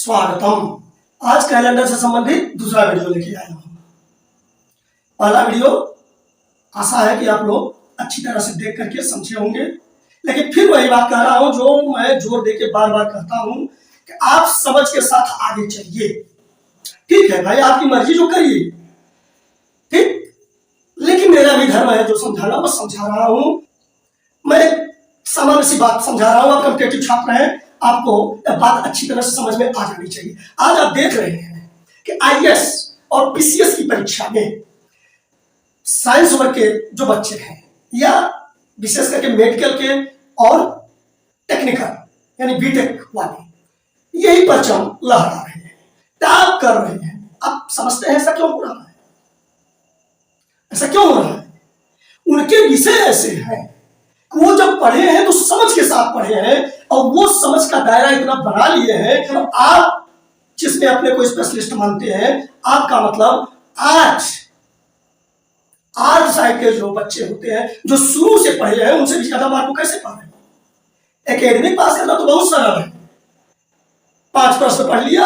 स्वागतम। आज कैलेंडर से संबंधित दूसरा वीडियो लेके आया हूँ। पहला वीडियो आशा है कि आप लोग अच्छी तरह से देख करके समझे होंगे, लेकिन फिर वही बात कह रहा हूँ जो मैं जोर देके बार बार कहता हूँ कि आप समझ के साथ आगे चलिए। ठीक है भाई, आपकी मर्जी जो करिए, ठीक, लेकिन मेरा भी धर्म है जो समझाना वो समझा रहा हूँ। मैं सामान्य सी बात समझा रहा हूँ। आप कॉम्पिटेटिव छात्र हैं, आपको बात अच्छी तरह से समझ में आ जानी चाहिए। आज आप देख रहे हैं कि आईएएस और पीसीएस की परीक्षा में साइंस वर्ग के जो बच्चे हैं या विशेष करके मेडिकल के और टेक्निकल यानी बीटेक वाले यही परचम लहरा रहे हैं, टॉप कर रहे हैं। आप समझते हैं ऐसा क्यों हो रहा है? ऐसा क्यों हो रहा है? उनके विषय ऐसे हैं, वो जब पढ़े हैं तो समझ के साथ पढ़े हैं और वो समझ का दायरा इतना बना लिए हैं कि आप जिसमें अपने को स्पेशलिस्ट मानते हैं, आपका मतलब आज साइड के जो बच्चे होते हैं जो शुरू से पढ़े हैं उनसे भी ज्यादा मार्क को कैसे पा रहे हैं? एकेडमिक पास करना तो बहुत सरल है। 5 प्रश्न पढ़ लिया,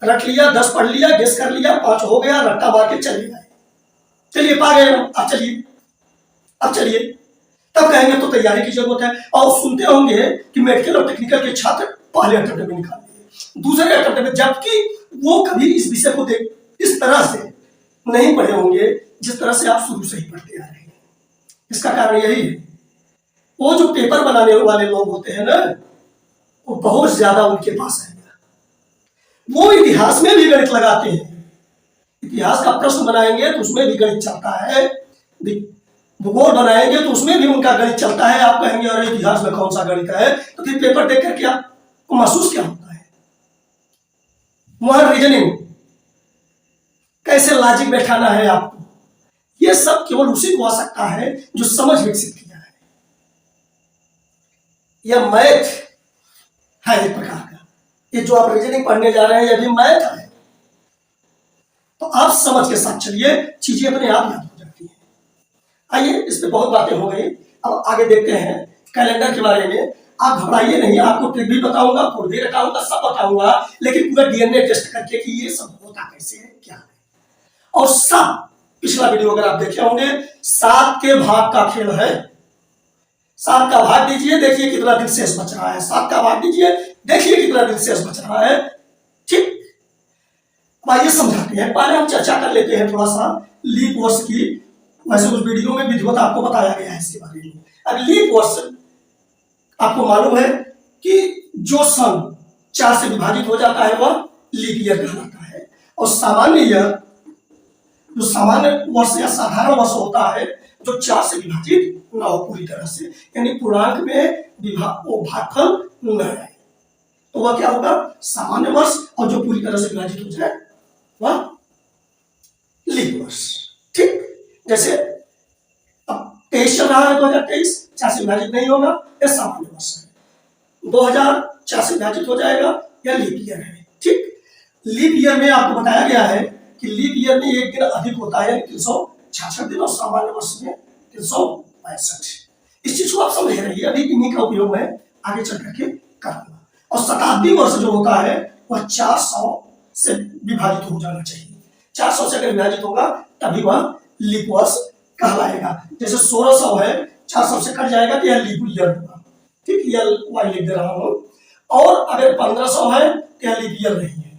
रट लिया, 10 पढ़ लिया, गेस कर लिया, 5 हो गया, रट्टा मार के चले गए। चलिए पा गए, अब चलिए तब कहेंगे तो तैयारी की जरूरत है। और सुनते होंगे कि मेडिकल और टेक्निकल के छात्र पहले अटेम्प्ट में निकाल दिए, दूसरे अटेम्प्ट में, जबकि वो कभी इस विषय को इस तरह से नहीं पढ़े होंगे जिस तरह से आप शुरू से ही पढ़ते आ रहे हैं। इसका कारण यही है, वो जो पेपर बनाने वाले लोग होते हैं ना, वो बहुत ज्यादा उनके पास है। वो इतिहास में भी गणित लगाते हैं। इतिहास का प्रश्न बनाएंगे तो उसमें भी गणित चलता है, भूगोल बनाएंगे तो उसमें भी उनका गणित चलता है। आप कहेंगे अरे इतिहास में कौन सा गणित है? तो फिर पेपर देख करके आपको महसूस क्या होता है? वहां रीजनिंग कैसे लॉजिक बैठाना है आपको, यह सब केवल उसी को आ सकता है जो समझ विकसित किया है। यह मैथ है एक प्रकार का। ये जो आप रीजनिंग पढ़ने जा रहे हैं यह भी मैथ है। तो आप समझ के साथ चलिए, चीजें अपने आप याद हो जाती हैं। आइए, इस पे बहुत बातें हो गई, अब आगे देखते हैं कैलेंडर के बारे में। आप घबराइए नहीं, आपको ट्रिक भी बताऊंगा, कोड भी बताऊंगा, सब बताऊंगा, लेकिन पूरा डीएनए टेस्ट करके कि ये सब होता कैसे है, क्या है। और सब पिछला वीडियो अगर आप देखे होंगे, 7 के भाग का खेल है। 7 का भाग दीजिए, देखिए कितना दिन शेष बच रहा है। 7 का भाग दीजिए, देखिए कितना दिन शेष बच रहा है। ठीक, आइए समझाते हैं। पहले हम चर्चा कर लेते हैं थोड़ा सा लीप वर्ष की। वैसे उस वीडियो में विधिवत आपको बताया गया है इसके बारे में। अब लीप वर्ष आपको मालूम है कि जो सन 4 से विभाजित हो जाता है वह लीप ईयर कहलाता है। और सामान्य ईयर, जो सामान्य वर्ष या साधारण वर्ष होता है, जो 4 से विभाजित न हो पूरी तरह से, यानी पूर्णांक में भागफल न आए, तो वह क्या होगा? सामान्य वर्ष। और जो पूरी तरह से विभाजित हो जाए वह लीप वर्ष। ठीक, जैसे अब 23 चल रहा है, 2023 4 से विभाजित नहीं होगा, यह सामान्य वर्ष है। 2000 4 से विभाजित हो जाएगा, यह लीप ईयर है। ठीक, लीप ईयर में आपको बताया गया है कि लीप ईयर में एक दिन अधिक होता है, 366 दिन, और सामान्य वर्ष में 362। इस चीज को आप समझ रहिए, अभी इन्हीं का उपयोग मैं आगे चल करके करूंगा। और शताब्दी वर्ष जो होता है वह 400 से विभाजित हो जाना चाहिए। 400 से अगर विभाजित होगा तभी वह लीप वर्ष कहलाएगा। जैसे 1600 है, 400 से कट जाएगा तो यह लीप ईयर होगा। ठीक, यह वाई लिख दे रहा हूं। और अगर 1500 है तो यह लीप ईयर नहीं है।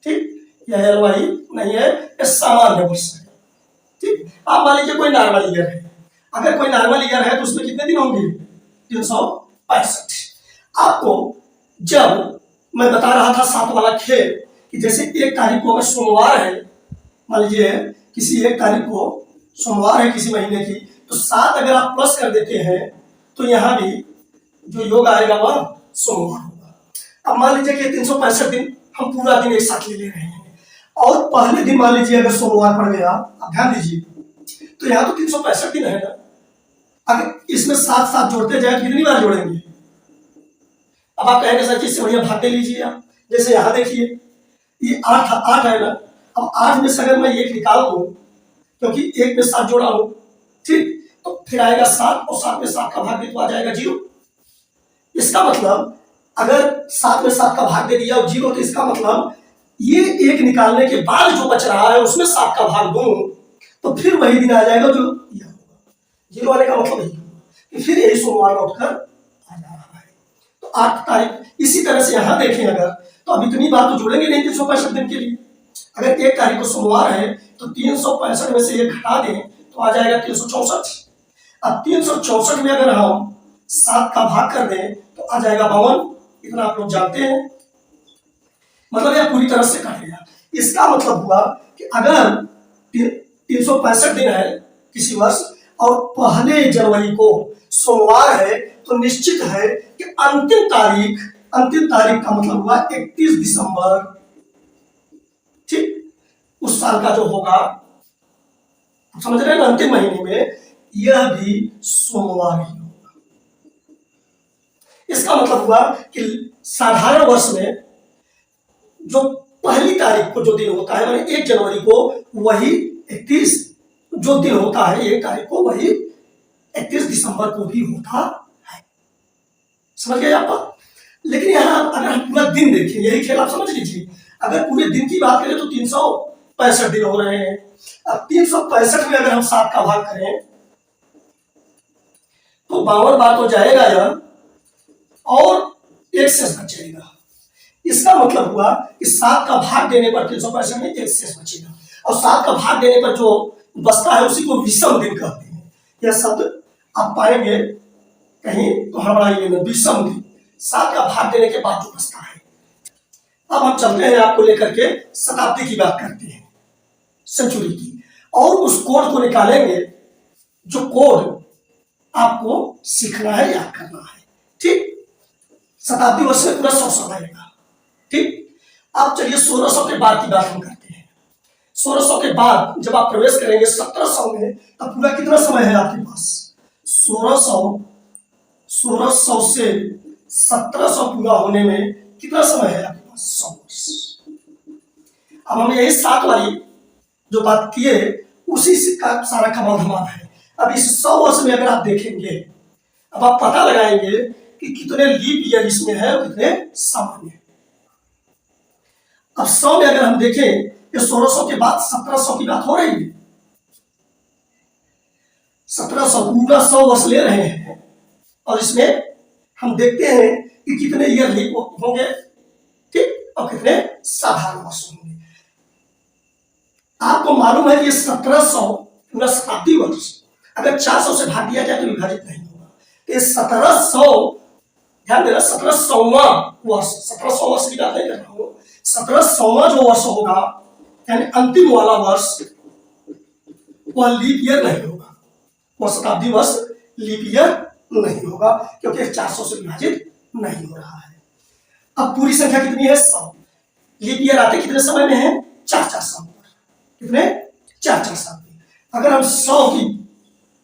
ठीक, यह एल वाई नहीं है, यह सामान्य वर्ष है। ठीक, आप मान लीजिए कोई नॉर्मल ईयर है। अगर कोई नॉर्मल ईयर है तो उसमें कितने दिन होंगे? 365। आपको जब मैं बता रहा था 7 वाला खेल कि जैसे 1 तारीख को अगर सोमवार है, मान लीजिए किसी 1 तारीख को सोमवार है किसी महीने की, तो 7 अगर आप प्लस कर देते हैं तो यहाँ भी जो योग आएगा वह सोमवार होगा। अब मान लीजिए कि 365 दिन हम पूरा दिन एक साथ ले रहे हैं, और पहले दिन मान लीजिए अगर सोमवार पड़ गया, आप ध्यान दीजिए, तो यहाँ तो 365 दिन है ना। अगर इसमें 7 7 जोड़ते जाए तो कितनी बार जोड़ेंगे? अब आप कहेंगे सर इससे बढ़िया भाग दे लीजिए आप। जैसे यहाँ देखिए, ये 8 है ना। अब 8 में से अगर मैं 1 निकाल दूं, क्योंकि 1 में 7 जोड़ा हूं, ठीक, तो फिर आएगा 7, और 7 में 7 का भाग भी तो आ जाएगा 0। इसका मतलब अगर 7 में 7 का भाग दे दिया और 0, तो इसका मतलब ये 1 निकालने के बाद जो बच रहा है उसमें 7 का भाग दूं तो फिर वही दिन आ जाएगा जो यह होगा। 0 वाले का मतलब यही होगा कि फिर यही सोमवार लौटकर आ जा रहा है। तो 8 तारीख। इसी तरह से यहां देखें अगर, तो अब इतनी बात तो जुड़ेंगे नहीं 365 दिन के लिए। अगर 1 तारीख को सोमवार है तो 365 में से 1 घटा दें तो आ जाएगा 364। अब 364 में अगर हम 7 का भाग कर दें तो आ जाएगा 52। इतना आप लोग जानते हैं, मतलब यह पूरी तरह से कट गया। इसका मतलब हुआ कि अगर 365 दिन है किसी वर्ष और 1 जनवरी को सोमवार है तो निश्चित है कि अंतिम तारीख का मतलब हुआ 31 दिसंबर, ठीक, उस साल का जो होगा, समझ रहे हैं ना, अंतिम महीने में यह भी सोमवार ही होगा। इसका मतलब हुआ कि साधारण वर्ष में जो पहली तारीख को जो दिन होता है, माने 1 जनवरी को, वही 31 जो दिन होता है 1 तारीख को, वही 31 दिसंबर को भी होता है। समझ गए आप? लेकिन यहां अगर हम पूरा दिन देखें, यही खेल आप समझ लीजिए, अगर पूरे दिन की बात करें तो 365 दिन हो रहे हैं। अब 365 में अगर हम 7 का भाग करें तो 52 बार तो जाएगा यह, और 1 शेष बचेगा। इसका मतलब हुआ कि 7 का भाग देने पर 365 में 1 शेष बचेगा, और 7 का भाग देने पर जो बचता है उसी को विषम दिन कहते हैं। यह शब्द आप पाएंगे कहीं तो हड़बड़ाइए ना, विषम दिन, 7 का भाग देने के बाद जो बचता है। अब हम चलते हैं आपको लेकर के शताब्दी की बात करते हैं, सेंचुरी की, और उस कोड को निकालेंगे जो कोड आपको सीखना है, याद करना है, ठीक। शताब्दी वर्ष में पूरा 100 आएगा, ठीक। अब चलिए 1600 के बाद की बात हम करते हैं। 1600 के बाद जब आप प्रवेश करेंगे 1700 में, तब पूरा कितना समय है आपके पास? 1600 से 1700 पूरा होने में कितना समय है आपके पास? 100 वर्ष। अब हम यही 7 वाली जो बात किए उसी से का सारा कमाल धमाल है। अब इस 100 वर्ष में अगर आप देखेंगे, अब आप पता लगाएंगे कि कितने लीप ईयर इसमें है और कितने सामान्य। अब 100 में अगर हम देखें कि 1600 के बाद 1700 की बात हो रही है, 1700 पूरा 100 वर्ष ले रहे हैं, और इसमें हम देखते हैं कि कितने ईयर लीप होंगे, ठीक, और कितने साधारण वर्ष होंगे। आपको मालूम है कि 1700 पूरा शताब्दी वर्ष अगर 400 से भाग दिया जाए तो विभाजित नहीं होगा। तो 1700, ध्यान देना, 1700वां वर्ष, 1700 वर्ष की बात नहीं कर रहा हूं, 1700वां जो वर्ष होगा, यानी अंतिम वाला वर्ष, वह लीप ईयर नहीं होगा, वह शताब्दी वर्ष लीप ईयर नहीं होगा, क्योंकि 400 से विभाजित नहीं हो रहा है। अब पूरी संख्या कितनी है? 100। लीप ईयर आते कितने समय में है? 4-4 साल पर। कितने? 4-4 साल में। अगर हम 100 की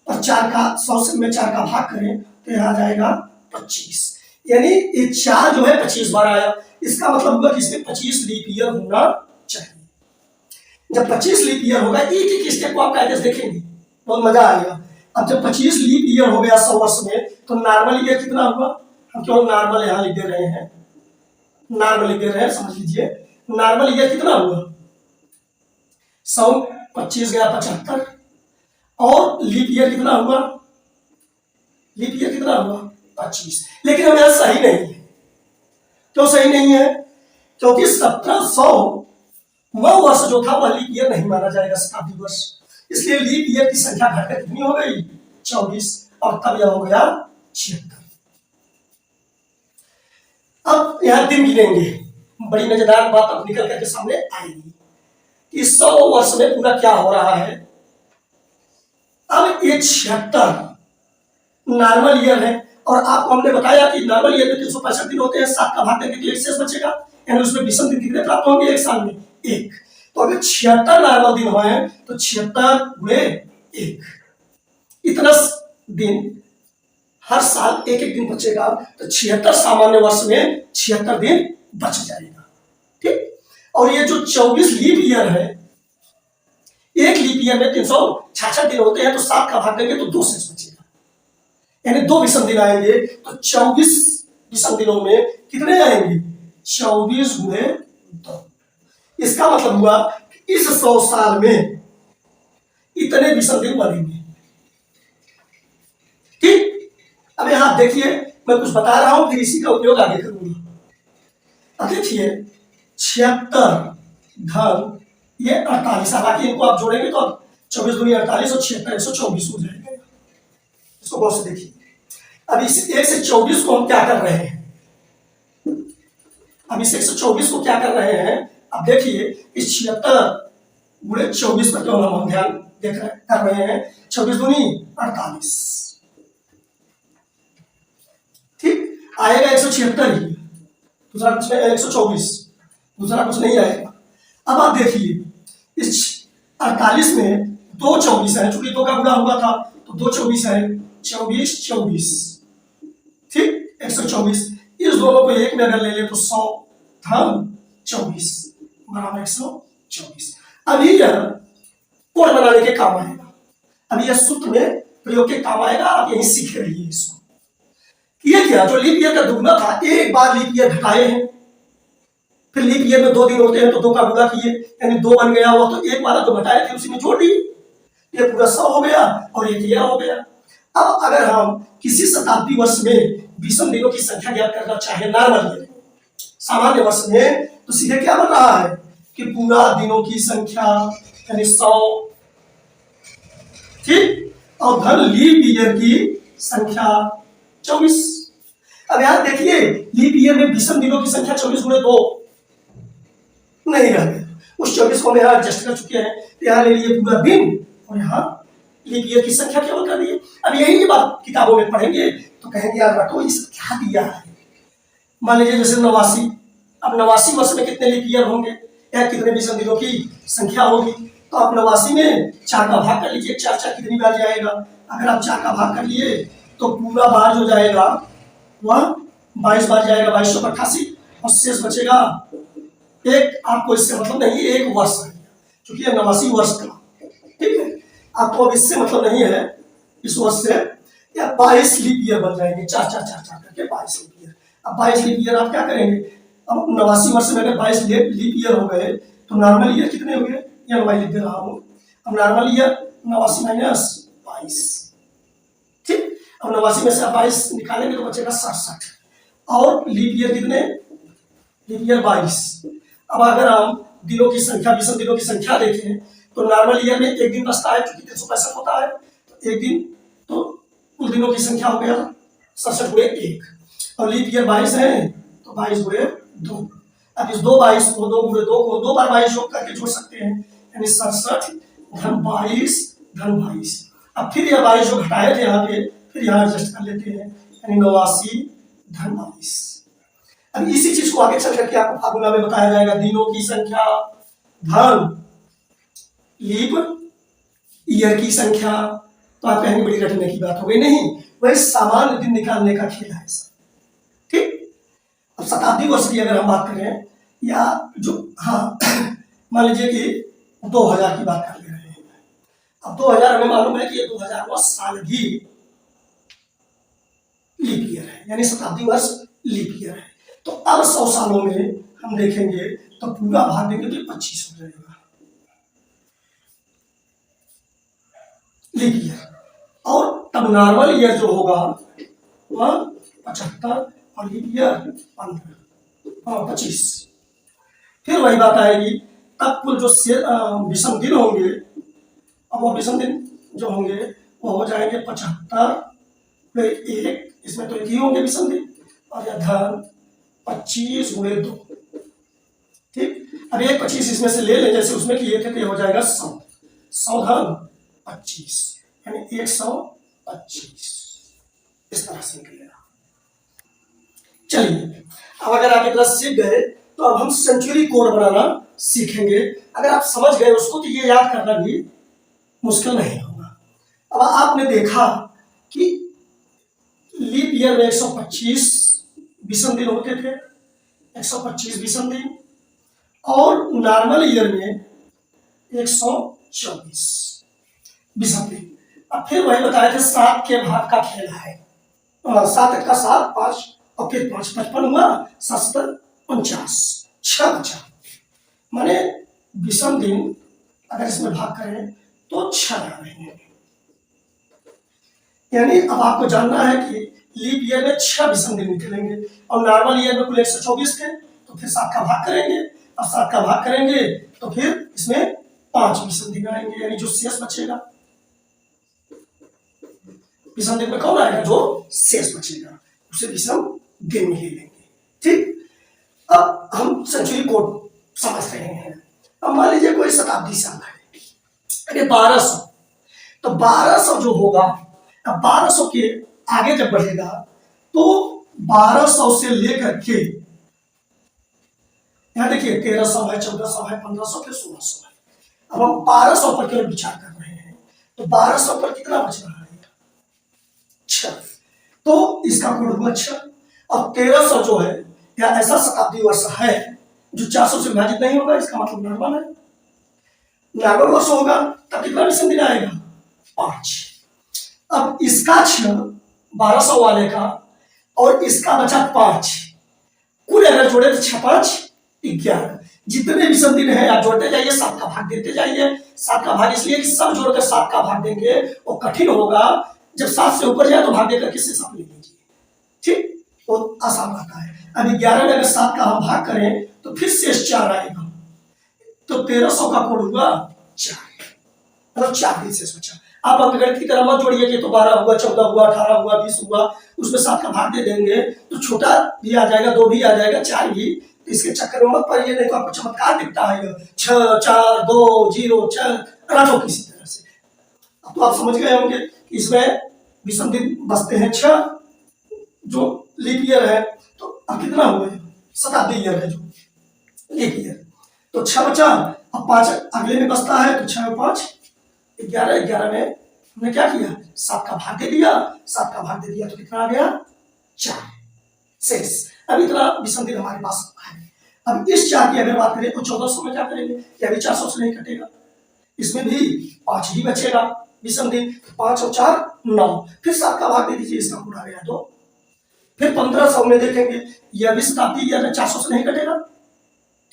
और 4 का 100 से में 4 का भाग करें तो यह आ जाएगा 25, यानी ये 4 जो है 25 बार आया। इसका मतलब हुआ कि इसमें 25 लीप ईयर होना चाहिए। जब 25 लीप ईयर होगा, एक एक स्टेप को आप कायदे से देखेंगे, बहुत मजा आएगा। अब जब 25 लीप ईयर हो गया 100 वर्ष में, तो नॉर्मल ईयर कितना हुआ? हम केवल नॉर्मल यहां लिख दे रहे हैं, नॉर्मल लिख दे रहे हैं, समझ लीजिए। नॉर्मल ईयर कितना हुआ? 100 25 गया 75, और लीप ईयर कितना हुआ? लीप ईयर कितना हुआ? 25। लेकिन हम यहां सही नहीं है। क्यों सही नहीं है? क्योंकि 1700वां वर्ष जो था वह लीप ईयर नहीं माना जाएगा, शताब्दी वर्ष। इसलिए लीप ईयर की संख्या घटकर कितनी हो गई? 24, और तब यह हो गया 76। अब यहां दिन गिनेंगे, बड़ी मजेदार बात अब निकल करके सामने आएगी कि 100 वर्ष में पूरा क्या हो रहा है। अब ये 76 नॉर्मल ईयर है, और आपको हमने बताया कि नॉर्मल ईयर में 365 दिन होते हैं, 7 का भाग देंगे तो 1 शेष बचेगा, यानी उसमें विषम दिन कितने प्राप्त होंगे एक साल में? 1। तो अगर 76 नॉर्मल दिन हुए तो 76 गुणे 1, इतना दिन हर साल एक एक दिन बचेगा, तो 76 सामान्य वर्ष में 76 दिन बच जाएगा, ठीक। और ये जो 24 लीप ईयर है, एक लीप ईयर में 366 दिन होते हैं, तो 7 का भाग देंगे तो 2 शेष बचेगा, यानी 2 विषम दिन आएंगे, तो 24 विषम दिनों में कितने आएंगे? 24 गुणे 2। इसका मतलब हुआ कि इस 100 साल में इतने विषम दिन बनेंगे। ठीक, अब यहां देखिए, मैं कुछ बता रहा हूं, फिर इसी का उपयोग आगे करूंगा। अब देखिए 76 धन ये 48, हालांकि इनको आप जोड़ेंगे तो 24 दूनी 48 और 76 124 हो जाएगा। इसको बहुत से देखिए। अब इस 1 से 24 को हम क्या कर रहे हैं? अब इस 124 को क्या कर रहे हैं? अब देखिए इस 76 गुणे 24 पर केवल हम ध्यान कर रहे हैं। 24 दूनी 48, ठीक, आएगा 176 ही, दूसरा कुछ नहीं, 124, दूसरा कुछ नहीं आएगा। अब आप देखिए इस 48 में 2 24 है, चूंकि 2 का गुणा हुआ था तो 2 24 है, 24 24, ठीक, 124। इस दोनों को एक में अगर ले ले तो 100 धन 24 बराबर 124। अभी यह कोण बनाने के काम आएगा, अभी यह सूत्र में प्रयोग के काम आएगा। आप यही सीख रही है इसको। ये क्या, जो लीप ईयर का दुगना था, एक बार लीप ईयर घटाए हैं, फिर लीप ईयर में 2 दिन होते हैं तो 2 का गुणा किए, यानी 2 बन गया। वो तो एक बार जो घटाए थे उसी में जोड़ दिए, ये पूरा 100 हो गया और ये हो गया। अब अगर हम किसी शताब्दी वर्ष में विषम दिनों की संख्या ज्ञात करना चाहे नॉर्मल सामान्य वर्ष में, तो सीधे क्या बन रहा है कि पूरा दिनों की संख्या यानी 100, ठीक, और धन लीप ईयर की संख्या 24। अब यहां देखिए लीप ईयर में विषम दिनों की संख्या 24 गुणे 2 नहीं रह गया, उस 24 को हम यहाँ एडजस्ट कर चुके हैं। यहाँ ले लिए पूरा दिन और यहाँ लीप ईयर की संख्या केवल कर दी। अब यही की बात किताबों में पढ़ेंगे तो कहेंगे यार रटो इस क्या दिया है। मान लीजिए जैसे 89, अब 89 वर्ष में कितने लीप ईयर होंगे या कितने विषम दिनों की संख्या होगी, तो आप 89 में 4 का भाग कर लीजिए, 4 4 कितनी बार जाएगा? अगर आप 4 का भाग कर लिए तो पूरा बार जो जाएगा वह 22 बार जाएगा, 2288, और शेष बचेगा एक। आपको इससे मतलब नहीं, एक वर्ष है क्योंकि ये 89 वर्ष का, ठीक है, आपको अब इससे मतलब नहीं है इस वर्ष से, या 22 लीप ईयर बन जाएंगे, 4 4 4 4 करके 22 लीप ईयर। अब 22 लीप ईयर आप क्या करेंगे? अब 89 वर्ष में अगर 22 लीप ईयर हो गए तो नॉर्मल ईयर कितने हो गए? या मैं लिख दे रहा हूँ, अब नॉर्मल ईयर 89 माइनस 22, ठीक, अब 89 में से आप 22 निकालेंगे तो बचेगा 67, और लीप ईयर कितने? Leap year 22। अब अगर हम दिनों की संख्या, विषम दिनों की संख्या देखें तो नॉर्मल ईयर में एक दिन बचता है क्योंकि 365 होता है, तो एक दिन, तो कुल दिनों की संख्या हो गया 67 गुणे 1, और लीप ईयर 22 है तो 22 गुणे 2। अब इस 2 22 को 2 गुणे 2 को 2 बार 22 योग करके जोड़ सकते हैं, यानी 67 धन 22 धन 22। अब फिर यह 22 जो घटाए थे यहाँ पे, फिर यहाँ एडजस्ट कर लेते हैं, यानी 89 धन 22। अब इसी चीज को आगे चल करके आपको फार्मूला में बताया जाएगा, दिनों की संख्या धन लीप ईयर की संख्या। तो आप कहेंगे बड़ी रटने की बात हो गई, नहीं, वही सामान्य दिन निकालने का खेल है, ठीक। अब शताब्दी वर्ष की अगर हम बात करें, या जो, हाँ, मान लीजिए कि 2000 की बात कर ले रहे हैं। अब 2000 हमें मालूम है कि ये 2000वां साल भी लीप ईयर है, यानी शताब्दी वर्ष लीप ईयर है। तो अब 100 सालों में हम देखेंगे तो पूरा भाग देंगे तो 25 हो जाएगा लीप ईयर, और तब नॉर्मल ईयर जो होगा वह 75 और लीप ईयर 15 25। फिर वही बात आएगी, तब कुल जो विषम दिन होंगे, अब वो विषम दिन जो होंगे वो हो जाएंगे 75 1, इसमें तो एक ही होंगे विषम दिन, और यह धन 25 गुणे 2, ठीक। अब 1 25 इसमें से ले लें, जैसे उसमें किए थे, तो हो जाएगा 100 धन 25, यानी 125, इस तरह से निकलेगा। चलिए अब अगर आप इतना सीख गए तो अब हम सेंचुरी कोड बनाना सीखेंगे। अगर आप समझ गए उसको तो ये याद करना भी मुश्किल नहीं होगा। अब आपने देखा कि लीप ईयर में 125 विषम दिन होते थे, 125 विषम दिन, और नॉर्मल ईयर में 124 विषम दिन। अब फिर वही बताए थे 7 के भाग का खेल है, 7 का 7 5 और फिर 5 55 हुआ, 7 49, 6 बचा। माने विषम दिन अगर इसमें भाग करें तो 6 आ रहे हैं। यानी अब आपको जानना है कि लीप ईयर में 6 विषम दिन निकलेंगे और नॉर्मल ईयर में कुल 124 थे, तो फिर 7 का भाग करेंगे और 7 का भाग करेंगे तो फिर इसमें 5 विषम दिन आएंगे, यानी जो शेष बचेगा विषम दिन में कौन आएगा, जो शेष बचेगा उसे विषम दिन में ले लेंगे। ठीक, अब हम सेंचुरी कोड समझ रहे हैं। अब मान लीजिए कोई शताब्दी साल है 1200, तो 1200 जो होगा, अब 1200 के आगे जब बढ़ेगा तो 1200 से लेकर के यहां देखिए 1300 है, 1400 है, 1500 फिर 1600 है। अब हम 1200 पर केवल विचार कर रहे हैं, तो 1200 पर कितना बच रहा है, 6, तो इसका कोड हुआ 6। और 1300 जो है या ऐसा शताब्दी वर्ष है जो 400 से विभाजित नहीं होगा, इसका मतलब नॉर्मल है। नॉर्मल वर्ष होगा तब कितना विषम दिन आएगा, 5। अब इसका 6 1200 वाले का और इसका बचा 5, कुल अगर जोड़े तो 6 5 11। जितने विषम दिन है आप जोड़ते जाइए, 7 का भाग देते जाइए। 7 का भाग इसलिए कि सब जोड़कर 7 का भाग देंगे वो कठिन होगा, जब 7 से ऊपर जाए तो भाग देकर किससे साथ ले लीजिए। ठीक, वो आसान आता है। अब 11 में अगर 7 का हम भाग करें तो फिर शेष 4 आएगा, तो 1300 का कोड हुआ 4, मतलब 4 दिन शेष बचा। आप अंकगणित की तरह मत जोड़िए कि तो 12 हुआ, 14 हुआ, 18 हुआ, 20 हुआ, उसमें 7 का भाग दे देंगे तो छोटा भी आ जाएगा, 2 भी आ जाएगा, 4 भी। तो इसके चक्कर में मत पड़िए, नहीं तो आपको चमत्कार दिखता है 6 4 2 0 6 राजो किसी तरह से। अब तो आप समझ गए होंगे कि इसमें विषम दिन बचते हैं 6, जो लीप ईयर है। तो अब कितना हुआ, शताब्दी ईयर है जो लीप ईयर, तो 6 बचा। अब 5 अगले में बचता है, तो 6 5 11, 11 में हमने क्या किया, 7 का भाग दे दिया, 7 का भाग दे दिया तो कितना आ गया, 4 शेष। अब इतना विषम दिन हमारे पास है। अब इस 4 की अगर बात करें तो 1400 में क्या करेंगे, क्या भी 400 से नहीं कटेगा, इसमें भी 5 ही बचेगा विषम दिन, 5 और 4 9, फिर 7 का भाग दे दीजिए, इसका कोड आ गया 2। फिर 1500 में देखेंगे, यह भी शताब्दी ईयर 400 से नहीं कटेगा,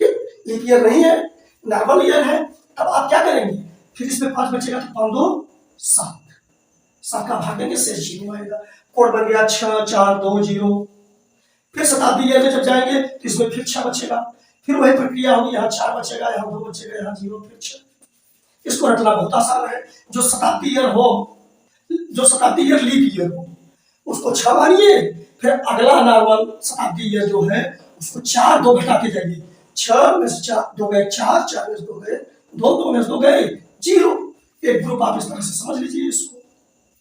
ठीक, लीप ईयर नहीं है, नॉर्मल ईयर है। तब आप क्या करेंगे, फिर इसमें 5 बचेगा तो 5 2 7, 7 का भाग देंगे शेष 0 आएगा, कोड बन गया 6 4 2 0। फिर शताब्दी ईयर में जब जाएंगे तो इसमें फिर 6 बचेगा, फिर वही प्रक्रिया होगी, यहाँ 4 बचेगा, यहाँ 2 बचेगा, यहाँ 0 फिर 6। इसको रटना बहुत आसान है। जो शताब्दी ईयर हो, जो शताब्दी ईयर लीप ईयर हो, उसको 6 मानिए, फिर अगला नॉर्मल शताब्दी ईयर जो है उसको 4 2 घटाते जाइए, 6 में से 4 2 गए 4, 4 में से 2 गए 2, 2 में से 2 गए 0। एक ग्रुप आप इस तरह से समझ लीजिए इसको।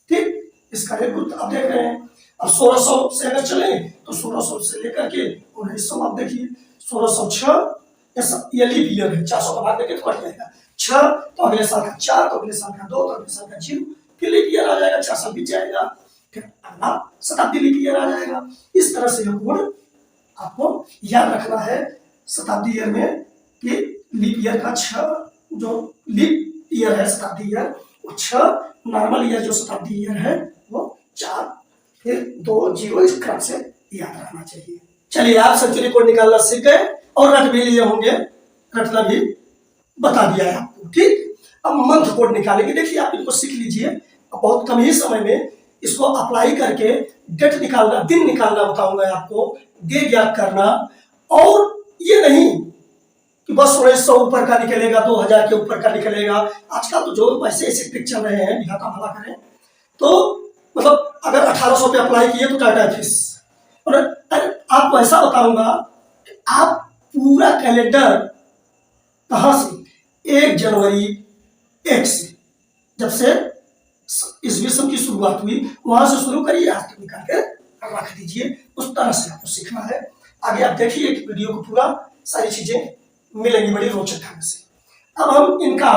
ठीक, इसका एक ग्रुप आप देख रहे हैं। अब 1600 से अगर चले तो 1600 से लेकर के 1900 आप देखिए, 1606 ये लीप ईयर है, 400 का भाग देके तो कट जाएगा, 6 तो अगले साल का 4, तो अगले साल का 2, तो अगले साल का 0, फिर लीप ईयर आ जाएगा, 4 साल बीत जाएगा, फिर अगला शताब्दी लीप ईयर आ जाएगा। इस तरह से यह कोड आपको याद रखना है शताब्दी ईयर में कि लीप ईयर का 6 जो लीप ईयर है शताब्दी ईयर वो 6, नॉर्मल ईयर जो शताब्दी ईयर है वो 4, फिर 2 0, इस क्रम से याद रखना चाहिए। चलिए, आप सेंचुरी कोड निकालना सीख गए और रट भी लिए होंगे, रटना भी बता दिया है आपको। ठीक, अब मंथ कोड निकालेंगे। देखिए, आप इनको सीख लीजिए, बहुत कम ही समय में इसको अप्लाई करके डेट निकालना, दिन निकालना बताऊंगा आपको, डे ज्ञात करना। और ये नहीं कि बस 1900 ऊपर का निकलेगा, 2000 के ऊपर का निकलेगा। आजकल तो जो वैसे ऐसे ट्रिक चल रहे हैं, विधाता भला करें, तो मतलब अगर 1800 पे अप्लाई किए तो टाटा फीस। और आपको ऐसा बताऊंगा कि आप पूरा कैलेंडर कहां से 1 जनवरी 1 से जब से इस विषम की शुरुआत हुई वहां से शुरू करिए, आज तक निकाल के रख दीजिए। उस तरह से आपको सीखना है। आगे आप देखिए कि वीडियो को पूरा सारी चीजें मिलेंगी बड़ी रोचक ढंग से। अब हम इनका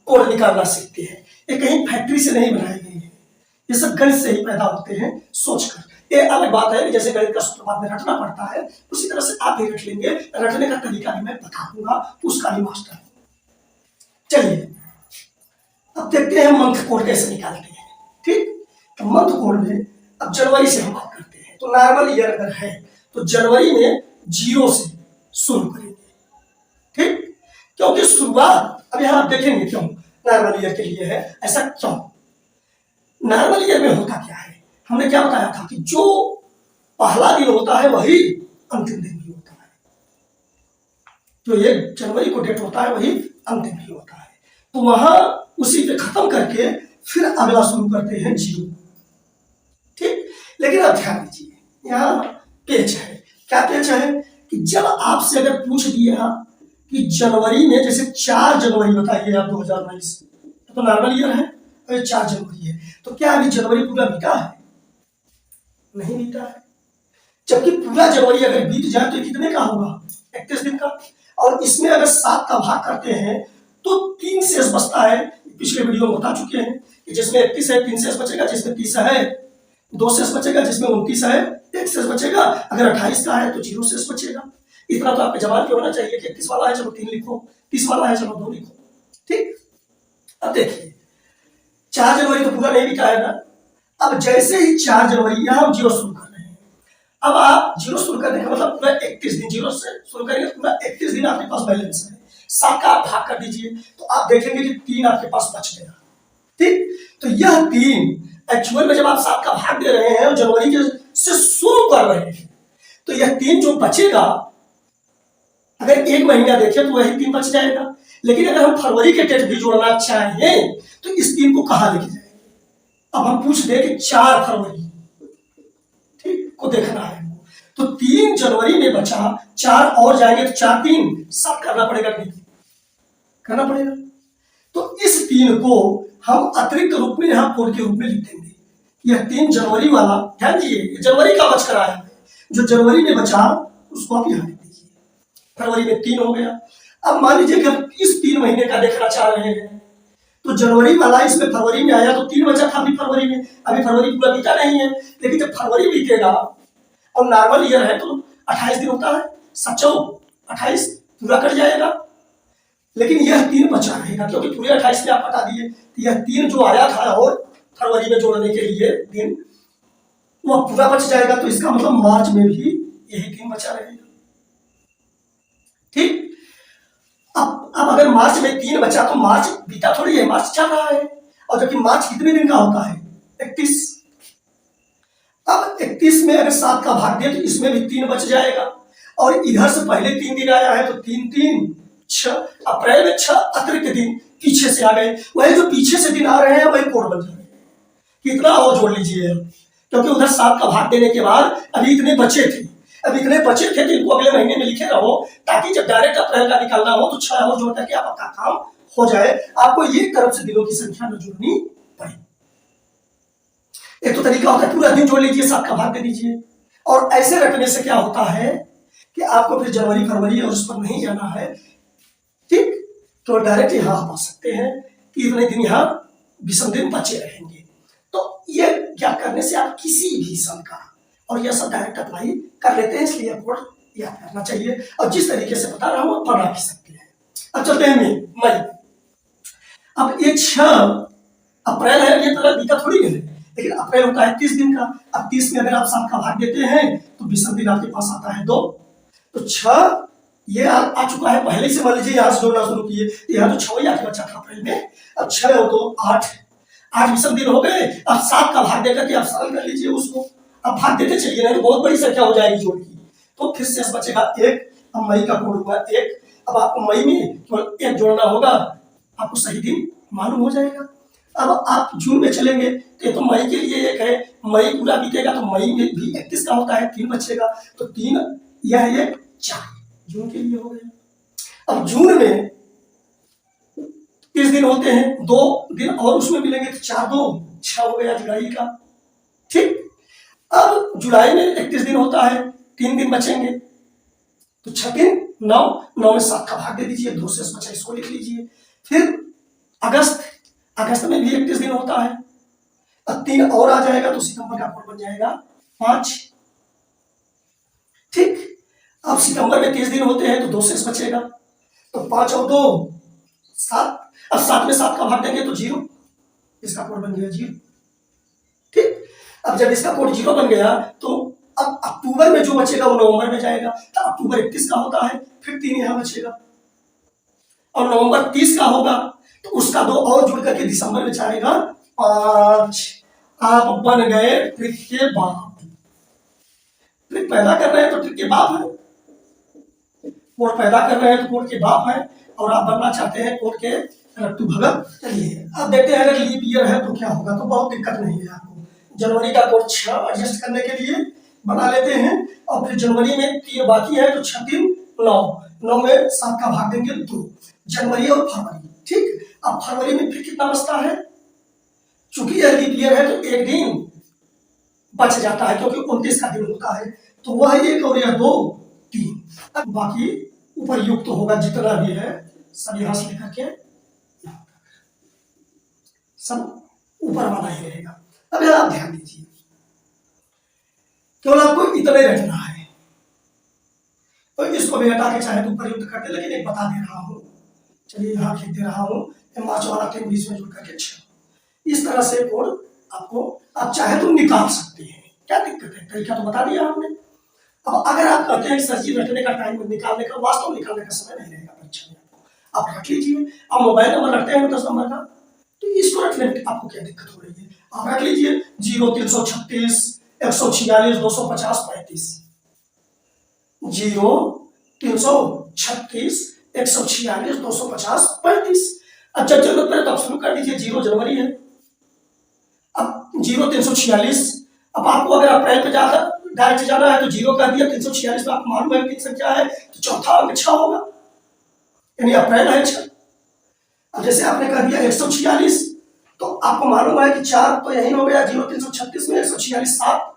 कोड निकालना सीखते हैं। ये कहीं फैक्ट्री से नहीं बनाए गए हैं, ये सब गणित से ही पैदा होते हैं सोचकर। ये अलग बात है कि जैसे गणित का सूत्र बाद में रटना पड़ता है, उसी तरह से आप भी रट लेंगे। रटने का तरीका भी मैं बता दूंगा, उसका भी मास्टर। चलिए, अब देखते हैं मंथ कोड कैसे निकालते हैं। ठीक, तो मंथ कोड में अब जनवरी से हम बात करते हैं। तो नॉर्मल ईयर अगर है तो जनवरी में 0 से शुरू करेंगे, ठीक। क्योंकि शुरुआत अब यहां आप देखेंगे क्यों नॉर्मल ईयर के लिए है ऐसा, क्यों नॉर्मल ईयर में होता क्या है, हमने क्या बताया था कि जो पहला दिन होता है वही अंतिम दिन भी होता है, जो 1 जनवरी को डेट होता है वही अंतिम भी होता है। तो वहां उसी पे खत्म करके फिर अगला शुरू करते हैं 0, ठीक। लेकिन अब ध्यान दीजिए यहाँ पेच है, क्या पेच है कि जब आपसे अगर पूछ दिया कि जनवरी में जैसे 4 जनवरी बताइए आप 2022, तो नॉर्मल ईयर है और 4 जनवरी है, तो क्या अभी जनवरी पूरा बीता है? नहीं बीता है। जबकि पूरा जनवरी अगर बीत जाए तो कितने का होगा? 31 दिन का। और इसमें अगर 7 का भाग करते हैं तो 3 शेष बचता है, पिछले वीडियो में बता चुके हैं कि जिसमें 31 है 3 शेष बचेगा, जिसमें 30 है 2 शेष बचेगा, जिसमें 29 है 1 शेष बचेगा, अगर 28 का है तो 0 शेष बचेगा। इतना तो आपके जवाब पे होना चाहिए कि 31 वाला है चलो 3 लिखो, 30 वाला है चलो 2 लिखो, ठीक। अब देखिए 4 जनवरी तो पूरा नहीं बीता है ना। अब जैसे ही 4 जनवरी यहां हम 0 शुरू कर रहे हैं, अब आप 0 शुरू करने का मतलब पूरा 31 दिन 0 से शुरू करेंगे, पूरा 31 दिन आपके पास बैलेंस है। 7 का आप भाग कर दीजिए तो आप देखेंगे कि 3 आपके पास बच गया, ठीक। तो यह 3 एक्चुअल में जब आप 7 का भाग दे रहे हैं और जनवरी के से शुरू कर रहे हैं तो यह 3 जो बचेगा, अगर 1 महीना देखें तो वही 3 बच जाएगा। लेकिन अगर हम फरवरी के डेट भी जोड़ना चाहें तो इस 3 को कहां लेके जाएंगे? अब हम पूछ दें कि 4 फरवरी, ठीक, को देखना है तो 3 जनवरी में बचा, 4 और जाएंगे तो 4 3 7 करना पड़ेगा, नहीं करना पड़ेगा। तो इस 3 को हम अतिरिक्त रूप में यहां कोड के रूप में लिख देंगे। यह 3 जनवरी वाला, ध्यान दीजिए जनवरी का बच कर आया है, जो जनवरी में बचा उसको आप यहां लिख दीजिए। फरवरी में 3 हो गया। अब मान लीजिए कि हम इस 3 महीने का देखना चाह रहे हैं तो जनवरी वाला इसमें फरवरी में आया तो 3 बचा था अभी फरवरी में, अभी फरवरी पूरा बीता नहीं है। लेकिन जब फरवरी बीतेगा और नॉर्मल ईयर है तो 28 दिन होता है, 7 28 पूरा कट जाएगा। लेकिन यह 3 बचा रहेगा क्योंकि पूरे 28 में आप हटा दिए, तो यह 3 जो आया था और फरवरी में जोड़ने के लिए दिन वह पूरा बच जाएगा। तो इसका मतलब मार्च में भी यही 3 बचा रहेगा, ठीक। अब अगर मार्च में 3 बचा तो मार्च बीता थोड़ी है, मार्च चल रहा है। और जबकि मार्च कितने दिन का होता है? 31। अब 31 में अगर 7 का भाग दिया तो इसमें भी 3 बच जाएगा। और इधर से पहले 3 दिन आया है तो 3 3 6, अप्रैल में 6 अतिरिक्त दिन पीछे से आ गए, वही जो पीछे से दिन आ रहे हैं वही कोड बन जाएंगे। कितना और जोड़ लीजिए, क्योंकि उधर 7 का भाग देने के बाद अभी इतने बचे थे, अब इतने बचे थे तो इनको अगले महीने में लिखे रहो ताकि जब डायरेक्ट अप्रैल का निकालना हो तो 6 और जोड़ करके आपका काम हो जाए, आपको एक तरफ से दिनों की संख्या न जोड़नी पड़े। एक तो तरीका होता है पूरा दिन जोड़ लीजिए, 7 का भाग दे दीजिए। और ऐसे रखने से क्या होता है कि आपको फिर जनवरी फरवरी और उस पर नहीं जाना है, ठीक। तो डायरेक्ट यहां आप आ सकते हैं कि इतने दिन यहां विषम दिन बचे रहेंगे। तो ये क्या करने से आप किसी भी सन का और यह सब डायरेक्ट अप्लाई कर लेते हैं, इसलिए कोड याद करना चाहिए। और जिस तरीके से बता रहा हूं आप बना भी सकते हैं। अब चलते हैं मई। अब ये 6 अप्रैल है, ये तरह बीता थोड़ी है, लेकिन अप्रैल होता है 30 दिन का। अब 30 में अगर आप 7 का भाग देते हैं तो विषम दिन आपके पास आता है 2। तो 6 ये आ चुका है पहले से, मान लीजिए यहाँ से जोड़ना शुरू किए, यहाँ तो 6 ही आके बचा था अप्रैल में। अब 6 हो तो 8 विषम दिन हो गए। अब 7 का भाग देकर के आप सरल कर लीजिए उसको, अब भाग देते चलिए, नहीं तो बहुत बड़ी संख्या हो जाएगी जोड़ की। तो फिर शेष बचेगा 1। अब मई का कोड हुआ 1। अब आपको मई में केवल 1 जोड़ना होगा, आपको सही दिन मालूम हो जाएगा। अब आप जून में चलेंगे तो मई के लिए 1 है, मई पूरा बीतेगा तो मई में भी 31 का होता है, 3 बचेगा तो 3 यह 1 4 जून के लिए हो गया। अब जून में 30 दिन होते हैं, 2 दिन और उसमें मिलेंगे तो 4 2 6 हो गया जुलाई का, ठीक। अब जुलाई में 31 दिन होता है, 3 दिन बचेंगे तो 6 3 9 9 में 7 का भाग दे दीजिए, 2 शेष बचा इसको लिख लीजिए। फिर अगस्त में भी 31 दिन होता है, अब 3 और आ जाएगा तो सितंबर का कोड बन जाएगा 5, ठीक। अब सितंबर में 30 दिन होते हैं तो 2 शेष बचेगा, तो 5 और 2 7। अब 7 में 7 का भाग देंगे तो 0, इसका कोड बन गया 0, ठीक। अब जब इसका कोड 0 बन गया तो अब अक्टूबर अक्टूबर में जो बचेगा वो नवंबर में जाएगा, तो अक्टूबर 31 का होता है, फिर 3 यहाँ बचेगा, और नवंबर 30 का होगा तो उसका 2 और जुड़ करके दिसंबर में जाएगा 5। आप बन गए ट्रिक के बाप। ट्रिक पैदा कर रहे हैं तो ट्रिक के बाप है, कोड पैदा कर रहे हैं तो कोड के बाप है, और आप बनना चाहते हैं कोड के रट्टू भगत। चलिए अब देखते हैं अगर लीप ईयर है तो क्या होगा। तो बहुत दिक्कत नहीं है आपको, जनवरी का कोड 6 एडजस्ट करने के लिए बना लेते हैं, और फिर जनवरी में 3 बाकी है तो 6 3 9, 9 में 7 का भाग देंगे 2, जनवरी और फरवरी। ठीक, अब फरवरी में फिर कितना बचता है, चूंकि यह लीप ईयर है तो 1 दिन बच जाता है, क्योंकि 29 का दिन होता है, तो वह 1 और यह 2 3, अब बाकी ऊपर युक्त तो होगा जितना भी है सब यहां से लेकर के सब ऊपर वाला ही रहेगा। अब यहां आप ध्यान दीजिए, केवल आपको इतना ही रखना है, तो इसको भी हटा के चाहे तो ऊपर युक्त कर दे, लेकिन एक बता दे रहा हूं, चलिए यहाँ लिख दे रहा हूं, मार्च वाला 3 बीच में जुड़ करके 6, इस तरह से कोड आपको आप चाहे तो निकाल सकते हैं, क्या दिक्कत है, तरीका तो बता दिया हमने। अब अगर आप कहते हैं सर जी रटने का टाइम निकालने का, वास्तव निकालने का समय नहीं रहेगा परीक्षा में, आप रख लीजिए। आप मोबाइल नंबर रखते हैं 10 नंबर का, तो इसको रखने में आपको क्या दिक्कत हो रही है, आप रख लीजिए 0 336 146 250 35, 0 336 146 250 35। अब जब जरूरत पड़े तो आप शुरू कर दीजिए, 0 जनवरी है, अब 0 346, अब आपको अगर अप्रैल पे जाकर डायरेक्ट जाना है तो 0 कर दिया, 346 में आपको मालूम है कि संख्या है तो चौथा अंक 6 होगा, यानी अप्रैल है 6। अब जैसे आपने कर दिया 146, तो आपको मालूम है कि 4 तो यही हो गया, 0 336 में 146 7।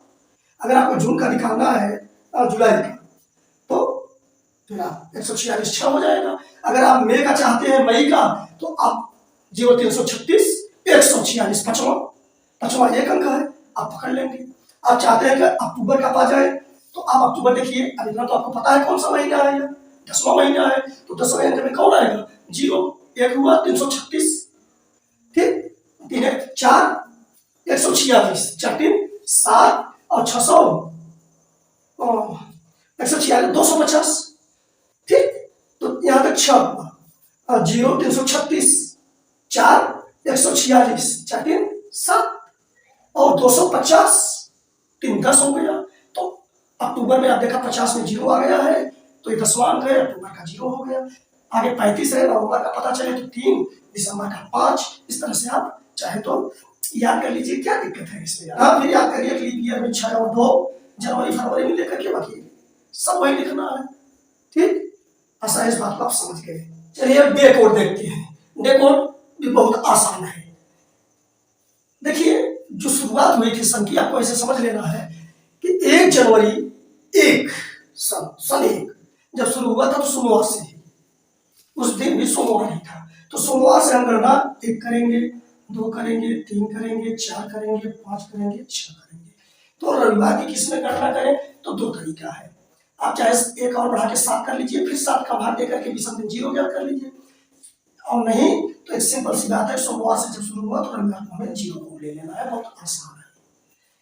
अगर आपको जून का निकालना है और जुलाई का, तो फिर आप 146 6 हो जाएगा। अगर आप मई का चाहते हैं, मई का, तो आप 0 336 146 पचवा 1 अंक है, आप पकड़ लेंगे। आप चाहते हैं कि अक्टूबर का पा जाए, तो आप अक्टूबर देखिए, अब इतना तो आपको पता है कौन सा महीना है, 10वां महीना है, तो 10वें अंक में कौन आएगा, 0, 1 हुआ 336, ठीक, 3 4 146, 4 3 7 और 600 146 250, ठीक, तो यहाँ तक 6 हुआ, और 0 336 4 146 4 3 7 और 250 3 10 हो गया। तो अक्टूबर में आप देखा 50 में 0 आ गया है, तो ये 10वां अंक है, अक्टूबर का 0 हो गया। आगे 35 है, नवंबर का पता चले तो 3, दिसंबर का 5, इस तरह से आप चाहे तो याद कर लीजिए, क्या दिक्कत है इसमें। हाँ, फिर याद करिए लीप ईयर में 6 और 2 जनवरी फरवरी में लेकर के बाकी सब वही लिखना है, ठीक, आशा इस बात को आप समझ गए। चलिए अब डे कोड देखते हैं। डे कोड भी बहुत आसान है। देखिए जो शुरुआत हुई थी सन की, आपको ऐसे समझ लेना है कि 1 जनवरी 1 सन 1 जब शुरू हुआ था तो सोमवार से ही, उस दिन भी सोमवार ही था, तो सोमवार से हम गणना 1 करेंगे, 2 करेंगे, 3 करेंगे, 4 करेंगे, 5 करेंगे, 6 करेंगे। तो रविवार की किसमें गणना करें, तो 2 तरीका है, आप चाहे 1 और बढ़ा के 7 कर लीजिए, फिर 7 का भाग देकर के विषम दिन 0 ज्ञात कर लीजिए, और नहीं तो एक सिंपल सी बात है, सोमवार से जब शुरू हुआ तो रविवार को हमें 0 को ले लेना है, बहुत आसान है।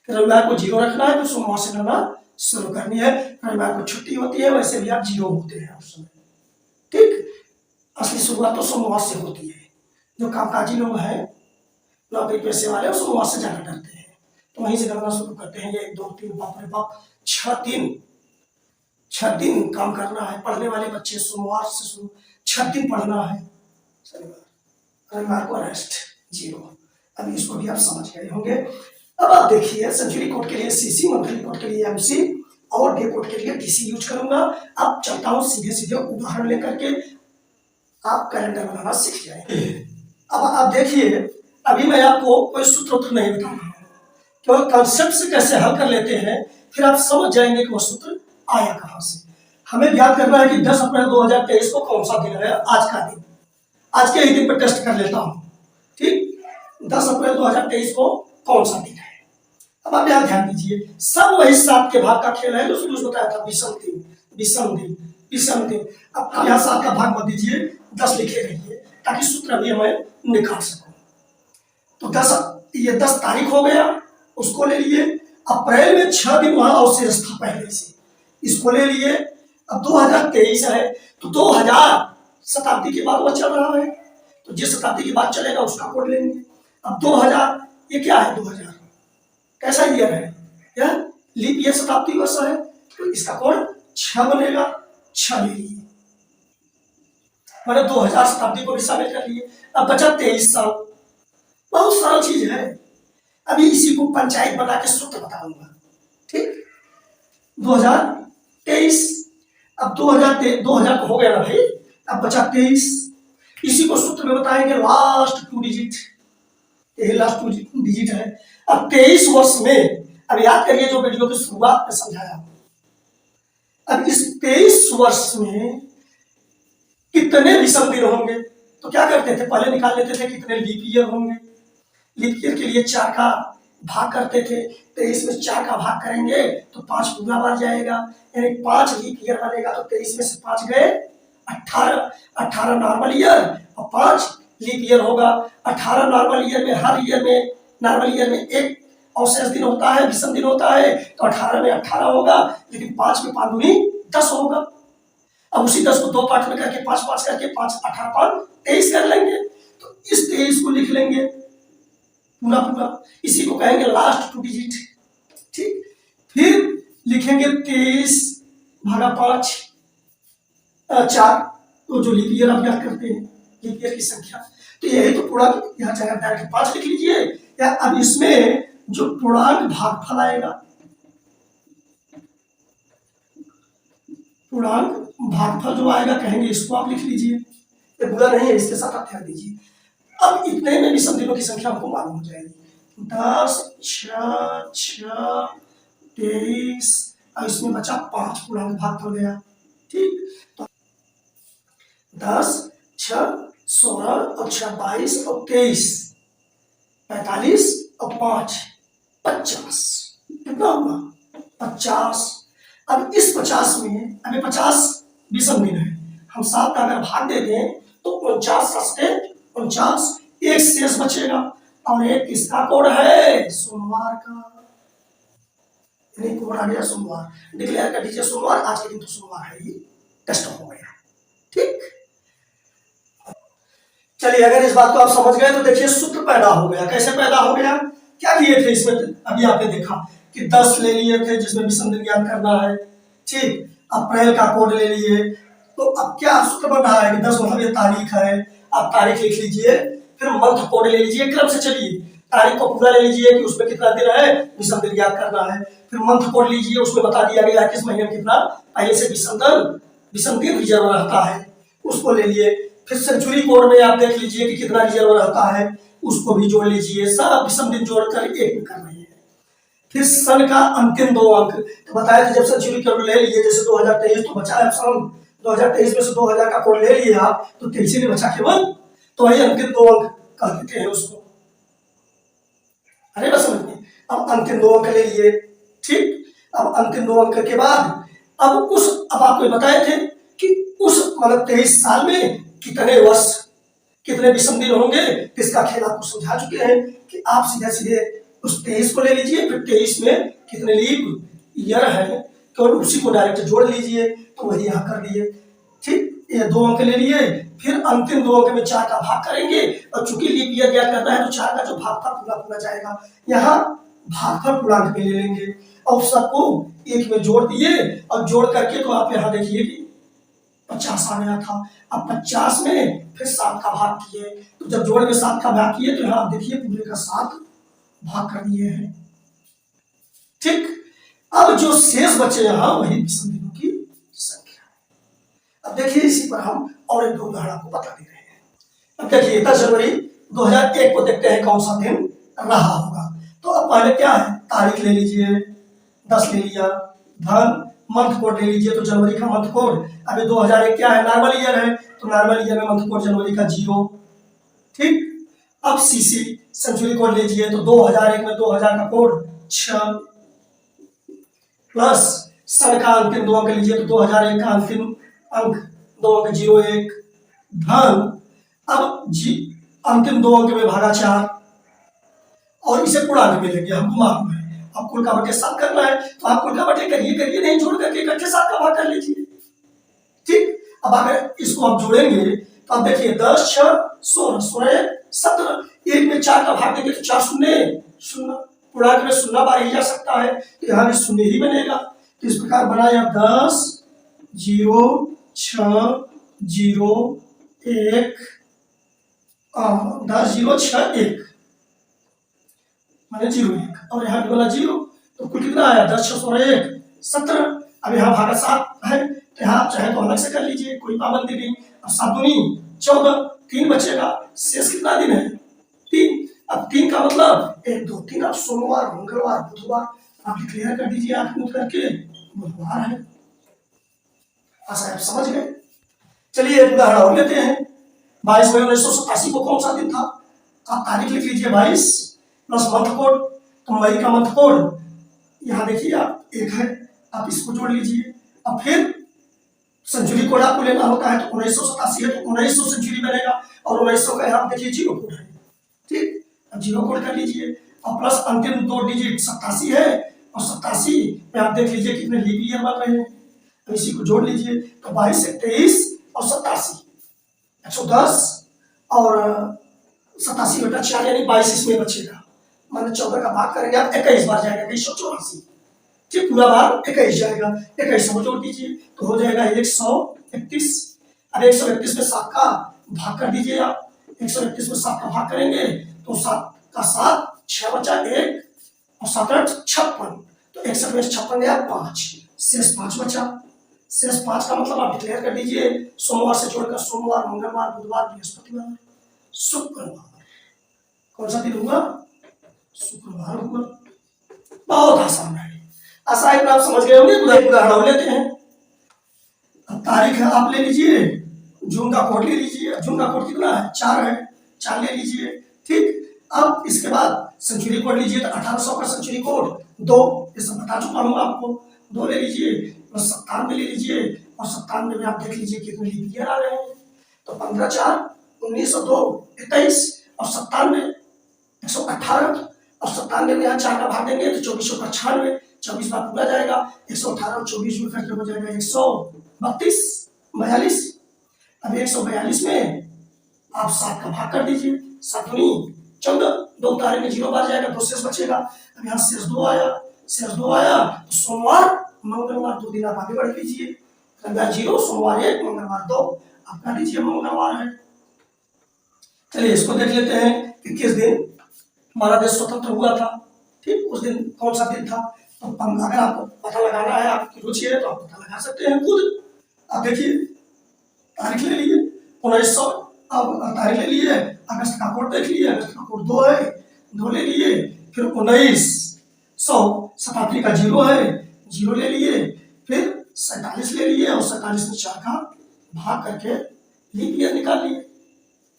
रविवार को 0 रखना है, तो सोमवार से गणना शुरू करनी है। रविवार को छुट्टी होती है, वैसे भी आप 0 होते हैं उस समय, ठीक, असली शुरुआत तो सोमवार से होती है। जो कामकाजी लोग हैं, नौकरी पेशे वाले, सोमवार से ज्यादा डरते हैं, तो वहीं से गणना शुरू करते हैं। 1 2 3 बाप रे बाप 6 दिन काम करना है। पढ़ने वाले बच्चे सोमवार से शुरू 6 दिन पढ़ना है, रविवार को रेस्ट 0। अभी इसको भी आप समझ गए होंगे। अब आप देखिए सेंचुरी कोड के लिए सीसी, मंथली कोड के लिए एमसी और डे कोड के लिए डीसी यूज करूंगा। अब चलता हूं सीधे सीधे उदाहरण लेकर के, आप कैलेंडर बनाना सीख जाएंगे। अब आप देखिए, अभी मैं आपको कोई सूत्र नहीं बता रहा हूं, केवल कॉन्सेप्ट से कैसे हल कर लेते हैं, फिर आप समझ जाएंगे कि वो सूत्र आया कहां से। हमें याद करना है कि 10 अप्रैल 2023 को कौन सा दिन है, आज का दिन। आज के ही दिन पर टेस्ट कर लेता हूं, ठीक, 10 अप्रैल 2023 को कौन सा दिन है। अब आप यहां ध्यान दीजिए, सब वही 7 के भाग का खेल है जो शुरू से बताया था, विषम दिन विषम दिन विषम दिन। अब यहाँ 7 का भाग मत दीजिए, 10 लिखे रहिए ताकि सूत्र भी हमें निकाल सकूं। तो 10 ये 10 तारीख हो गया, उसको ले लिए, अप्रैल में 6 दिन वहां अवशेष था पहले से, इसको ले लिए। अब 2023 है तो 2000 शताब्दी के बाद वह चल रहा है, तो जिस शताब्दी के बाद चलेगा उसका कोड लेंगे। अब 2000 ये क्या है, 2000 कैसा ईयर है, यह लीप ईयर शताब्दी वर्ष है, तो इसका कोड 6 बनेगा, 6 ले लिए, मैंने 2000 शताब्दी को भी शामिल कर लिए। अब बचा 23 साल, बहुत सरल चीज है। अभी इसी को पंचायत बना के सूत्र बताऊंगा, ठीक। 2023, अब 2000 तो हो गया ना भाई, अब बचा 23, इसी को सूत्र में बताएंगे लास्ट 2 डिजिट, यही लास्ट 2 डिजिट है। अब 23 वर्ष में, अब याद करिए जो वीडियो की शुरुआत में समझाया, अब इस 23 वर्ष में कितने विषम दिन होंगे, तो क्या करते थे, पहले निकाल लेते थे कितने लीप ईयर होंगे। लीप ईयर के लिए 4 का भाग करते थे, 23 में 4 का भाग करेंगे तो 5 पूरा बार जाएगा, यानी 5 लीप ईयर बनेगा। तो 23 में से 5 गए 18 नॉर्मल ईयर और 5 लीप ईयर होगा। 18 नॉर्मल ईयर में, हर ईयर में नॉर्मल ईयर में एक अवशेष दिन होता है, विषम दिन होता है, तो 18 में 18 होगा, लेकिन 5 में 5 दूनी 10 होगा। अब उसी 10 को 2 पार्ट में करके 5 करके 5 18 5 23 कर लेंगे, तो इस 23 को लिख लेंगे पूरा पूरा, इसी को कहेंगे लास्ट 2 डिजिट, ठीक। फिर लिखेंगे 23 भागा 5 4, तो जो लीप ईयर आप याद करते हैं, लीप ईयर की संख्या, तो यही तो पूरा, यहाँ चाहे डायरेक्ट 5 लिख लीजिए, या अब इसमें जो पूर्णांक भागफल आएगा, पूर्णांक भागफल जो आएगा कहेंगे इसको आप लिख लीजिए, ये बुरा नहीं है, इसके साथ आप ध्यान दीजिए। अब इतने में विषम दिनों की संख्या हमको मालूम हो जाएगी, 10 6 6 23, और इसमें बचा 5 पूर्णांक भागफल गया, ठीक। तो 10 6 16 और 6 22 और 23, 45 और 5 50, कितना हुआ 50। अब इस 50 में, अभी 50 विषम दिन है, हम 7 का अगर भाग दे दें तो 49 एक शेष बचेगा, और एक किसका कोड है, सोमवार का, कोड आ गया सोमवार, डिक्लेयर कर दीजिए सोमवार, आज के दिन तो सोमवार है, ये टेस्ट हो गया, ठीक। चलिए अगर इस बात को आप समझ गए तो देखिए सूत्र पैदा हो गया। कैसे पैदा हो गया, क्या किए थे इसमें, अभी आपने देखा कि 10 ले लिए थे जिसमें विषम दिन ज्ञात करना है, ठीक। अप्रैल का कोड ले लिए, तो अब क्या सूत्र बन रहा है कि 10 मतलब ये तारीख है, आप तारीख लिख लीजिए, फिर मंथ कोड ले लीजिए, क्रम से चलिए, तारीख को पूरा ले लीजिए कि उसमें कितना दिन है, विषम दिन ज्ञात करना है, फिर मंथ कोड लीजिए, उसमें बता दिया गया किस महीने में कितना पहले से विषम दिन रिजर्व रहता है, उसको ले लिए। फिर सेंचुरी कोड में आप देख लीजिए कि कितना रिजर्व रहता है, उसको भी जोड़ लीजिए, सब विषम दिन जोड़कर एक में कर रहे हैं। फिर सन का अंतिम 2 अंक, तो बताया था जब सेंचुरी कोड ले लिए, जैसे 2023 तो बचा है सन 2023 में से 2000 का कोड ले लिए आप, तो 23 में बचा केवल, तो वही अंतिम 2 अंक कह देते हैं उसको, अरे बस समझ में। अब अंतिम 2 अंक ले लिए, ठीक। अब अंतिम 2 अंक के बाद अब आपको बताए थे कि उस मतलब 23 साल में कितने वर्ष, कितने विषम दिन होंगे, इसका खेल आपको समझा चुके हैं कि आप सीधे सीधे उस 23 को ले लीजिए, फिर 23 में कितने लीप ईयर है तो उसी को डायरेक्ट जोड़ लीजिए, तो वही यहाँ कर दिए, ठीक। ये 2 अंक ले लिए, फिर अंतिम 2 अंक में 4 का भाग करेंगे, और चूंकि लीप ईयर ज्ञात करना है तो 4 का जो भागफल पूरा पूरा जाएगा, यहाँ भागफल पूर्णांक में ले लेंगे, और सबको एक में जोड़ दिए, और जोड़ करके तो आप यहाँ देखिए कि 50 आ गया था। अब 50 में फिर 7 का भाग किए, तो जब जोड़ में 7 का भाग किए तो यहाँ आप देखिए पूरे का 7 भाग कर दिए हैं, ठीक। अब जो शेष बचे यहाँ वही विषम दिनों की संख्या है। अब देखिए इसी पर हम और एक उदाहरण को बता दे रहे हैं। अब देखिए 10 जनवरी 2001 को देखते हैं कौन सा दिन रहा होगा। तो अब पहले क्या है, तारीख ले लीजिए, 10 ले लिया, धन मंथ कोड ले लीजिए, तो जनवरी का मंथ कोड, अभी 2001 क्या है, नॉर्मल ईयर है, तो नॉर्मल ईयर में मंथ कोड जनवरी का 0, ठीक। अब सीसी सेंचुरी कोड लीजिए, तो 2001 में 2000 का कोड 6, प्लस सन का अंतिम 2 अंक लीजिए, तो 2001 का अंतिम अंक 2 अंक 01, धन अब अंतिम 2 अंक में भागा 4, और इसे पूर्णांक में लेंगे, हमको मालूम है अब कुल का बटे 7 करना है तो आप कुल का बटे करिए नहीं जोड़ करके इकट्ठे 7 का भाग कर लीजिए। ठीक, अब अगर इसको आप जोड़ेंगे तो आप देखिए 10 6 16 16 17, एक में 4 का भाग देंगे तो 4 शून्य 0, पूर्णांक में 0 बार ही जा सकता है तो यहाँ भी 0 ही बनेगा। तो इस प्रकार बना या 10 0 6 0 1 10 0 6 1 माने 0 1 और यहाँ भी बोला 0, तो कुल कितना आया 10 6 16 1 17। अब यहाँ भागा 7 है तो यहाँ आप चाहे तो अलग से कर लीजिए, कोई पाबंदी नहीं। अब 7 दूनी 14, 3 बचेगा, शेष कितना दिन है 3। अब 3 का मतलब 1 2 3, आप सोमवार मंगलवार बुधवार आप क्लियर कर दीजिए, आप नोट करके बुधवार है। आशा आप समझ गए। चलिए एक उदाहरण और लेते हैं। 22 मई 1987 को कौन सा दिन था? आप तारीख लिख लीजिए 22 प्लस मंथ कोड, तो मई का मंथ कोड यहाँ देखिए आप 1 है, आप इसको जोड़ लीजिए। अब फिर सेंचुरी कोड आपको लेना होता है तो 1987 है तो 1900 सेंचुरी बनेगा और 1900 का यहाँ देखिए 0 कोड है। ठीक, अब 0 कोड कर लीजिए। अब प्लस अंतिम 2 डिजिट 87 है और 87 में आप देख लीजिए कितने लीप ईयर बन रहे हैं, तो इसी को जोड़ लीजिए। तो 22 से 23 और 87 110 और 87 बटा 4 यानी 22 इसमें बचेगा, माने 14 का भाग करेंगे आप 21 बार जाएगा 2184। ठीक, पूरा बार 21 जाएगा, 21 को जोड़ दीजिए तो हो जाएगा 131। अब 131 में 7 का भाग कर दीजिए आप, 131 में 7 का भाग करेंगे तो 7 का 7 6 बचा 1 और 7 8 56, तो 61 में 56 गया 5, शेष 5 बचा। शेष 5 का मतलब आप डिक्लेयर कर दीजिए सोमवार से जोड़कर सोमवार मंगलवार बुधवार बृहस्पतिवार शुक्रवार। कौन सा दिन हुआ? शुक्रवार हुआ। बहुत आसान है, आशा है आप समझ गए होंगे। उदाहरण लेते हैं। अब तारीख है आप ले लीजिए, जून का कोड ले लीजिए। जून का कोड कितना है? 4 है, 4 ले लीजिए। ठीक, अब इसके बाद सेंचुरी कोड लीजिए तो 1800 का सेंचुरी कोड 2, ये सब बता चुका हूँ आपको, 2 ले लीजिए और 97 ले लीजिए और 97 में आप देख लीजिए कितने लीप ईयर आ रहे हैं। तो 15 4 1902 21 और 97 118 और 97 में यहाँ 4 का भाग देंगे तो 2496, 24 बार पूरा जाएगा, 118 और 24 जुड़ करके हो जाएगा 132 42। अब 142 में आप 7 का भाग कर दीजिए, 7 दूनी 14, 2 उतारे में 0 बार जाएगा, 2 शेष बचेगा। अब यहाँ शेष 2 आया, शेष 2 आया तो सोमवार मंगलवार 2 दिन आप आगे बढ़ लीजिए, रविवार 0 सोमवार 1 मंगलवार 2 आप काट लीजिए, मंगलवार है। चलिए इसको देख लेते हैं कि किस दिन हमारा देश स्वतंत्र हुआ था। ठीक, उस दिन कौन सा दिन था? तो अगर आपको पता लगाना है, आपकी रुचि है तो आप पता लगा सकते हैं खुद। आप देखिए तारीख ले लिए 1900, अब तारीख ले लिए, अगस्त का कोड देख लिए, अगस्त का कोड 2 है, 2 ले लिए। फिर 1900 शताब्दी का 0 है, 0 ले लिए। फिर 47 ले लिए और 47 में 4 का भाग करके लीप ईयर निकाल लिए।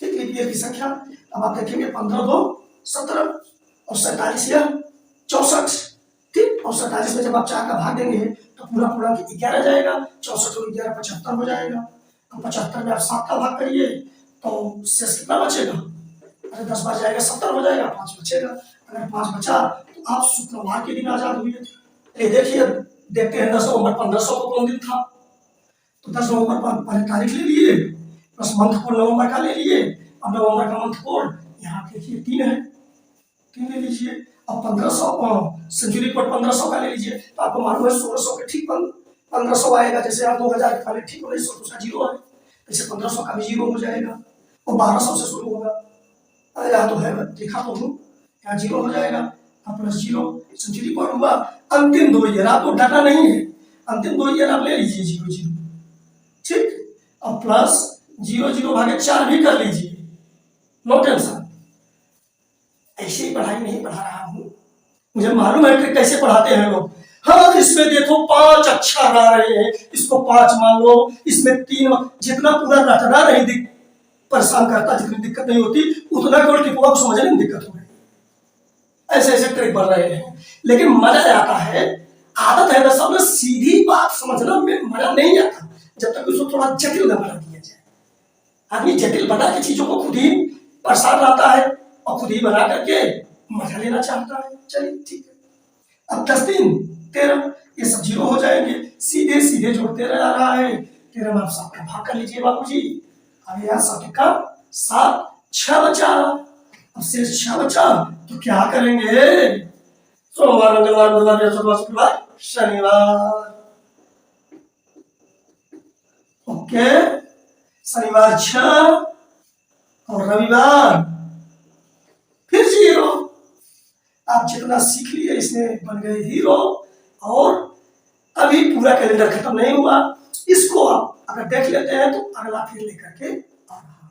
ठीक, लीप ईयर की संख्या अब आप देखेंगे 15 2 17 और 47 या 64। ठीक, और 47 में जब आप 4 का भाग देंगे तो पूरा पूरा 11 जाएगा, 64 और 11 75 हो जाएगा। अब 75 में आप 7 का भाग करिए तो शेष कितना बचेगा? अरे 10 बार जाएगा 70 हो जाएगा, 5 बचेगा। अगर 5 बचा तो आप शुक्रवार के दिन आजाद हुए थे। ये देखिए, देखते हैं 10 नवंबर 1500 को कौन दिन था? तो 10 नवंबर पर पहले तारीख ले लिए, बस मंथ कोड नवंबर का ले लिए। अब नवंबर का मंथ कोड यहाँ देखिए 3 है, 3 ले लीजिए। अब 1500 सेंचुरी कोड 1500 का ले लीजिए तो आपको मालूम है 1600 के ठीक 1500 आएगा। जैसे आप 2000 के पहले ठीक 1900 उसका 0 है, जैसे 1500 का भी 0 हो जाएगा और 1200 से शुरू होगा। यहाँ तो है, लिखा तो हूँ, यहाँ 0 हो जाएगा, प्लस 0 सेंचुरी कोड हुआ। अंतिम 2 ईयर आपको डाटा नहीं है, अंतिम 2 ईयर आप ले लीजिए 0 0। ठीक, अब प्लस 0 0 भागे 4 भी कर लीजिए, नो टेंशन। ऐसे ही पढ़ाई नहीं पढ़ा रहा हूँ, मुझे मालूम है कि कैसे पढ़ाते हैं लोग। हाँ, इसमें देखो 5 अक्षर आ रहे हैं, इसको 5 मान लो, इसमें 3, जितना पूरा रटना नहीं परेशान करता, जितनी दिक्कत नहीं होती उतना केवल टिपुआ को समझने में दिक्कत हो रही। ऐसे ऐसे ट्रिक बन रहे हैं, लेकिन मजा आता है। आदत है दरअसल में सीधी बात समझना में मजा नहीं आता जब तक उसको थोड़ा जटिल न बना दिया जाए। आदमी जटिल बना के चीजों को खुद ही परेशान रहता है और खुद ही बना करके मजा लेना चाहता है। चलिए ठीक है, अब 10 3 13, ये सब 0 हो जाएंगे, सीधे सीधे जोड़ते रह रहा है। 13 में आप 7 का भाग कर लीजिए बाबूजी, अब यहाँ 7 का 7, 6 बचा। अब शेष 6 बचा तो क्या करेंगे? सोमवार, मंगलवार, बुधवार, बृहस्पतिवार, शुक्रवार, शनिवार। ओके, शनिवार 6 और रविवार फिर 0। आप जितना सीख लिए इसमें बन गए हीरो। और अभी पूरा कैलेंडर खत्म नहीं हुआ, इसको आप अगर देख लेते हैं तो अगला फिर लेकर के आ रहा है।